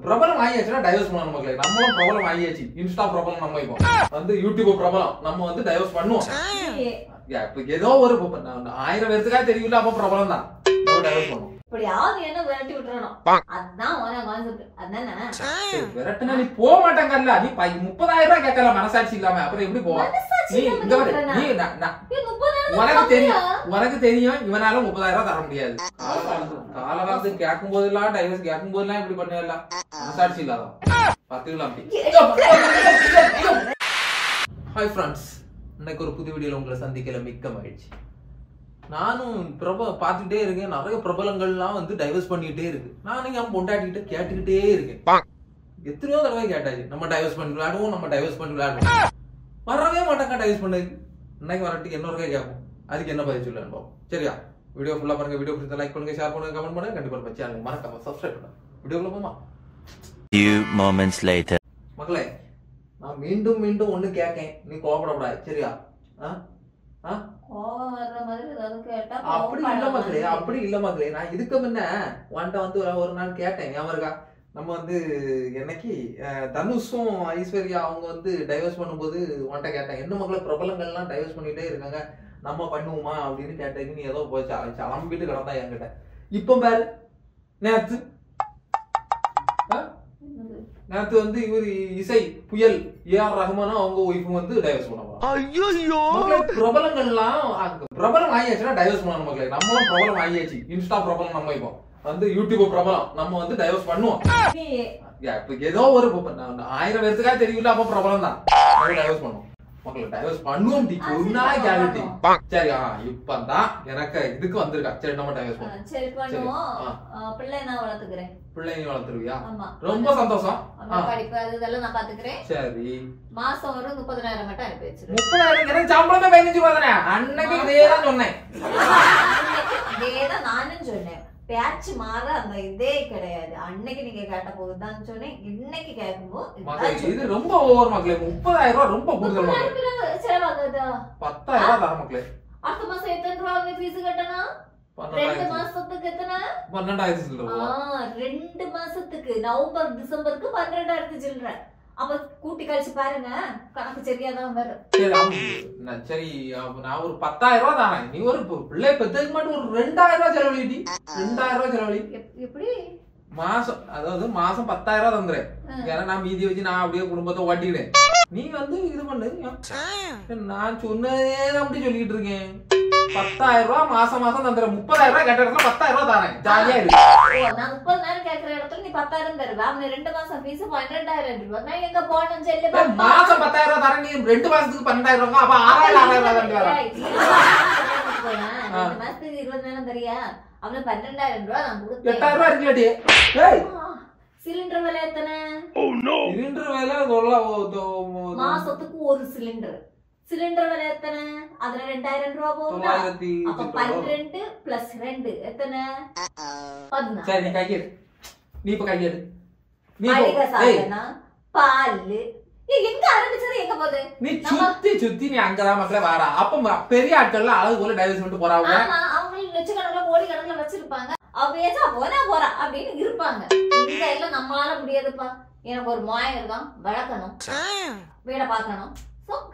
பிரபலம் ஆகியாச்சுன்னா டைவர்ஸ் பண்ணணும் மக்களே. நம்மளும் பிரபலம் ஆகியாச்சு. இன்ஸ்டா பிரபலம் நம்ம இப்போ வந்து யூடியூப் பிரபலம் நம்ம வந்து டைவர்ஸ் பண்ணுவோம். இப்ப ஏதோ ஒரு 1000 பேருக்கா தெரியல அப்ப பிரபலம் தான் டைவர்ஸ் பண்ணுவோம். இப்படி ஆதி என்ன விரட்டி விட்டுறணும். அதான் உன கான்செப்ட். அதானே விரட்டுனா நீ போக மாட்டாங்கல்ல. நீ 30,000 ரூபாய் கேட்கல மனசாட்சி இல்லாம அப்புறம் எப்படி போவ? நீ இங்க வர நீ உனக்கு தெரியும் இவனால 30,000 ரூபாய் தர முடியாது. காலகாலத்து கேட்கும் போதெல்லாம் டைவர்ஸ் கேட்கும் போதெல்லாம் இப்படி பண்ணல மனசாட்சி இல்லாத பாத்துக்கலாம். ஹாய் ஃப்ரெண்ட்ஸ், இன்னைக்கு ஒரு புது வீடியோல உங்களை சந்திக்கல மிக்க மகிழ்ச்சி. நானும் பார்த்துக்கிட்டே இருக்கேன். நிறைய பிரபலங்கள்லாம் வந்து டைவர்ஸ் பண்ணிக்கிட்டே இருக்கு. நானும் என் பொண்டாட்டிக்கிட்ட கேட்டுக்கிட்டே இருக்கேன். எத்தனையோ தடவை கேட்டாச்சு, நம்ம டைவர்ஸ் பண்ணி விளையாடுவோம், நம்ம டைவர்ஸ் பண்ணி விளையாடுவோம். வரவே மாட்டாங்க டைவர்ஸ் பண்ணது. இன்னைக்கு வரட்டுக்கு இன்னொருக்கே கேட்போம். அதுக்கு என்ன பதில் சொல்லு அனுபவம். சரியா? வீடியோ ஃபுல்லா பாருங்க. வீடியோ பிடிச்சா லைக் பண்ணுங்க, ஷேர் பண்ணுங்க, கமெண்ட் பண்ணுங்க. கண்டிப்பா நம்ம சேனலுக்கு மறக்காம சப்ஸ்கிரைப் பண்ணுங்க. வீடியோக்குள்ள போமா. Few moments later. மக்களே, நான் மீண்டும் மீண்டும் ஒண்ணு கேட்கேன். நீ கோபப்படக்கூடாது. சரியா? அப்படி இல்ல மக்களே, நான் இதுக்கு முன்ன உன்ட்ட வந்து ஒரு நாள் கேட்டேன். ஞாபகம் இருக்கா? நம்ம வந்து என்னைக்கு தனுஷும் ஐஸ்வர்யா அவங்க வந்து டைவர்ஸ் பண்ணும்போது உன்ட்ட கேட்டேன், என்ன மக்களே பிரபலங்கள்லாம் டைவர்ஸ் பண்ணிட்டே இருக்காங்க, நம்ம பண்ணுவோமா அப்படின்னு கேட்டேன். நீ ஏதோ போய் சலம்பிட்டு கிடந்தா என்கிட்ட. இப்ப பாரு, நேத்து வந்து இவரு இசை புயல் ஏஆர் ரஹ்மானும் அவங்க ஒய்ஃபும் வந்து டைவர்ஸ் பண்ணுவாங்க. பிரபலங்கள்லாம் பிரபலம் ஆகியாச்சுன்னா டைவர்ஸ் பண்ணணும் மக்களே. நம்மளும் பிரபலம் ஆகியாச்சு. இன்ஸ்டா பிரபலம் நம்ம இப்போ வந்து யூடியூப் பிரபலம் நம்ம வந்து டைவர்ஸ் பண்ணுவோம். இப்ப ஏதோ ஒரு 1000 பேருக்கா தெரியல அப்ப பிரபலம் தான் டைவர்ஸ் பண்ணுவோம் மக்களே. டைவர்ஸ் பண்ணுவோம் கேரண்டி. சரி, இப்பதான் எனக்கு இதுக்கு வந்திருக்கா. சரி, நம்ம டைவர்ஸ் பண்ணுவோம். சரி பண்ணுவோம். பிள்ளை நான் வளர்த்துக்கிறேன். பிள்ளை நீ வளர்த்துருவியா? ரொம்ப சந்தோஷம். படிப்பு அது இதெல்லாம் நான் பாத்துக்கிறேன். சரி, மாசம் ஒரு 30,000 மட்டும் அனுப்பி வச்சிரு. 30,000 எனக்கு சம்பளமே 15 ரூபா தானே. அன்னைக்கு இதேதான் சொன்னேன். இதேதான் நானும் சொன்னேன். பேச்சு மாற அந்த இதே கிடையாது. அன்னைக்கு நீங்க கேட்ட போதுதான் சொன்னேன். இன்னைக்கு கேட்கும்போது இது ரொம்ப ஓவர் மக்களே. 30,000 ரூபாய் ரொம்ப கூடுதல். 10,000 ரூபாய் தர மக்களே. அடுத்த மாசம் எத்தனை ரூபாய் ஃபீஸ் கட்டணும்? 2 மாசத்துக்கு எத்தனை? 12,000 ரூபாய். 2 மாசத்துக்கு நவம்பர் டிசம்பருக்கு 12,000 சில்லற. அப்ப கூட்டி கழிச்சு பாருங்க, கணக்கு சரியாதான் வரும். சரி, நான் ஒரு 10,000 ரூபாய் தானே. நீ ஒரு பிள்ளை பெற்றதுக்கு மட்டும் ஒரு 2,000 ரூபாய் செலவழிட்டி. 2,000 ரூபாய் செலவழி. எப்படி மாசம்? அதாவது மாசம் 10,000 ரூபாய் தந்துறேன். ஏன்னா நான் மீதி வச்சு நான் அப்படியே குடும்பத்தை ஓட்டிடுறேன். நீ வந்து இது பண்ணு. நான் சொன்னதே அப்படி சொல்லிட்டு இருக்கேன். 10,000 ரூபாய் மாசம் மாசம் தந்துறேன். 30,000 ரூபாய் கேட்ட இடத்துல 10,000 ரூபாய் தானே. ஜாலியா இருக்கு. நான் 30,000 கேக்குற இடத்துல நீ 10,000 தருவா. அவன் 2 மாசம் ஃபீஸ் 12,000 ரூபாய். நான் எங்க போனேன் செல்ல? மாசம் 10,000 ரூபாய் தரேன். நீ 2 மாசத்துக்கு 12,000 ரூபாய். அப்ப 6,000 ரூபாய். 2 மாசத்துக்கு 20,000 தரியா? அவன 12,000 ரூபாய் நான் கொடுத்தேன். 8,000 ரூபாய் இருக்குலடி. ஏய், சிலிண்டர் விலை எத்தனை? சிலிண்டர் விலை மாசத்துக்கு ஒரு சிலிண்டர். சிலிண்டர் விலை எத்தனை? அதுல 2,000 ரூபாய் போகுதா? அப்ப 12 பிளஸ் 2 எத்தனை? 14. சரி, நீ கையெடு. நீ இப்ப கையெடு. நீ பால் எங்க ஆரம்பிச்சது எங்க போகுது? நீ சுத்தி சுத்தி நீ அங்கதான் மக்களே வாரா. அப்ப பெரிய ஆட்கள்லாம் அளவு போல டைவர்ஸ் பண்ணிட்டு போறாங்க. அவங்க லட்சக்கணக்கில் கோடி கணக்குல வச்சிருப்பாங்க. அப்படியாச்சா போறா அப்படின்னு இருப்பாங்க. இந்த எல்லாம் நம்மளால முடியாதுப்பா. எனக்கு ஒரு மாயம் இருக்கான், வளர்க்கணும், வீட பாக்கணும்.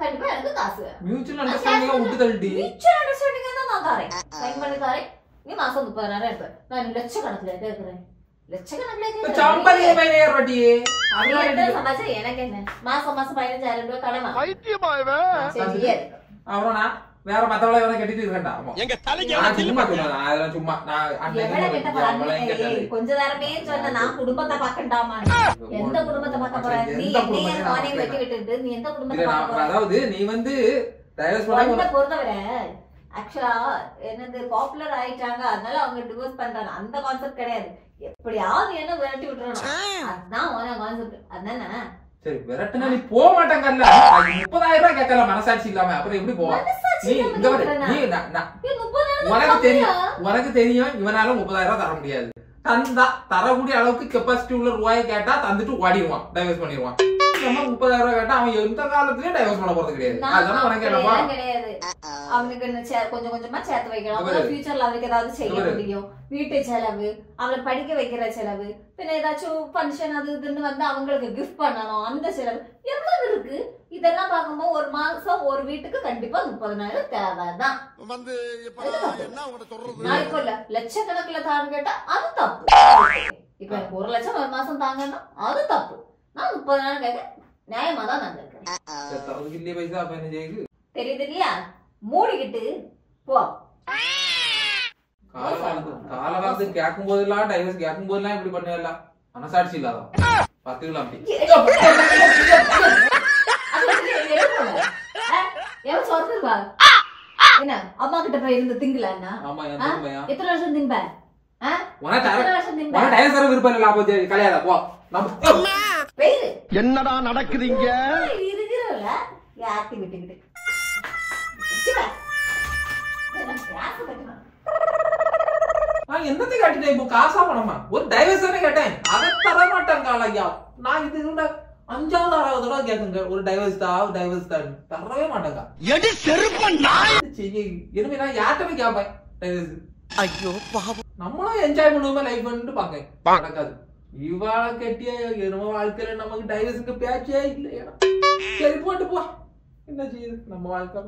கண்டிப்பா எனக்கு காசு வேணும். மியூச்சுவல் அண்டர்ஸ்டாண்டிங் விட்டு தள்ளிட்டு மியூச்சுவல் அண்டர்ஸ்டாண்டிங் தான் நான் தரேன். சைன் பண்ணி தரேன். நீ மாசம் 30,000 இருப்ப. நான் லட்சக்கணக்கில் கேட்கிறேன். லட்சக்கணக்கில் சம்பளம் 15,000 ரூபாய். எனக்கு என்ன மாசம் மாசம் 15,000 ரூபாய் கடமை. அப்புறம் வேற மத்தவளை எவனை கட்டிட்டு இருக்கேன்டா. கொஞ்ச நேரமே சொன்ன நான் குடும்பத்தை பாக்கண்டாமா? எந்த குடும்பத்தை பார்க்க போற? நீ என்னைய வெட்டி விட்டுட்டு நீ எந்த குடும்பத்தை பார்க்க போற? அதாவது நீ வந்து பொறுத்தவரை ஆக்சுவலா என்னது பாப்புலர் ஆயிட்டாங்க, அதனால அவங்க டிவோர்ஸ் பண்றாங்க. அந்த கான்செப்ட் கிடையாது. எப்படியாவது என்ன விரட்டி விட்டுறணும். அதுதான் உன கான்செப்ட். அதானே சரி, விரட்டுனா நீ போக மாட்டாங்கல்ல. 30,000 ரூபாய் கேட்கல மனசாட்சி இல்லாம அப்புறம் எப்படி போவ? நீ இங்க வர நீ உனக்கு தெரியும் இவனால 30,000 ரூபாய் தர முடியாது. தந்தா தரக்கூடிய அளவுக்கு கெப்பாசிட்டி உள்ள ரூபாய் கேட்டா தந்துட்டு ஓடிடுவான், டைவர்ஸ் பண்ணிடுவான். நம்ம 30,000 ரூபாய் கேட்டா அவன் எந்த காலத்துலயும் டைவர்ஸ் பண்ண போறது கிடையாது. அதான் உனக்கு என்னப்பா கிடையாது. அவனுக்கு கொஞ்சம் கொஞ்சமா சேர்த்து வைக்கணும். அப்பதான் ஃபியூச்சர்ல அவருக்கு ஏதாவது செய்ய முடியும். வீட்டு செலவு, அவளை படிக்க வைக்கிற செலவு, பின்ன ஏதாச்சும் ஃபங்க்ஷன் அது இதுன்னு வந்து அவங்களுக்கு கிஃப்ட் பண்ணணும், அந்த செலவு எவ்வளவு இருக்கு. இதெல்லாம் பார்க்கும்போது ஒரு மாசம் ஒரு வீட்டுக்கு கண்டிப்பா 30,000 தேவைதான். நான் இப்ப இல்ல லட்சக்கணக்கில் தான்னு கேட்டா அது தப்பு. இப்ப எனக்கு 1 லட்சம் ஒரு மாசம் தாங்கன்னா அது தப்பு. நான் 30,000 கேட்க நியாயமா தான் நான் இருக்கேன். தெரியுது இல்லையா? மூடிக்கிட்டு போ. காலகாலத்து கேட்கும் போதெல்லாம் டைவர்ஸ் கேட்கும் போதெல்லாம் இப்படி பண்ணலாம். மனசாட்சி இல்லாதான் பாத்துக்கலாம். எவன் சொல்றா என்ன அம்மா கிட்ட போய் இருந்து திங்கல? எத்தனை வருஷம் திம்ப? என்னடா நடக்குதுங்க? இருக்கிறவள யாத்தி விட்டுக்கிட்டு என்னத்தை காட்டிட்டேன் இப்போ? காசா பணமா? ஒரு டைவர்ஸ் தானே கேட்டேன். அதை தர மாட்டாங்க ஐயா. நான் இது 5வது 6வது தடவை கேட்குங்க ஒரு டைவர்ஸ் தான் தரவே மாட்டாங்க. எனவே நான் யார்கிட்ட கேட்பேன் டைவர்ஸ்? ஐயோ நம்மளும் என்ஜாய் பண்ணுவோமே லைஃப் பண்ணிட்டு பாக்கேன். நடக்காது. இவாள கட்டிய நம்ம வாழ்க்கையில நமக்கு டைவர்ஸுக்கு பேச்சே இல்லையா? சரி போட்டு போ, என்ன செய்யுது நம்ம வாழ்க்கை.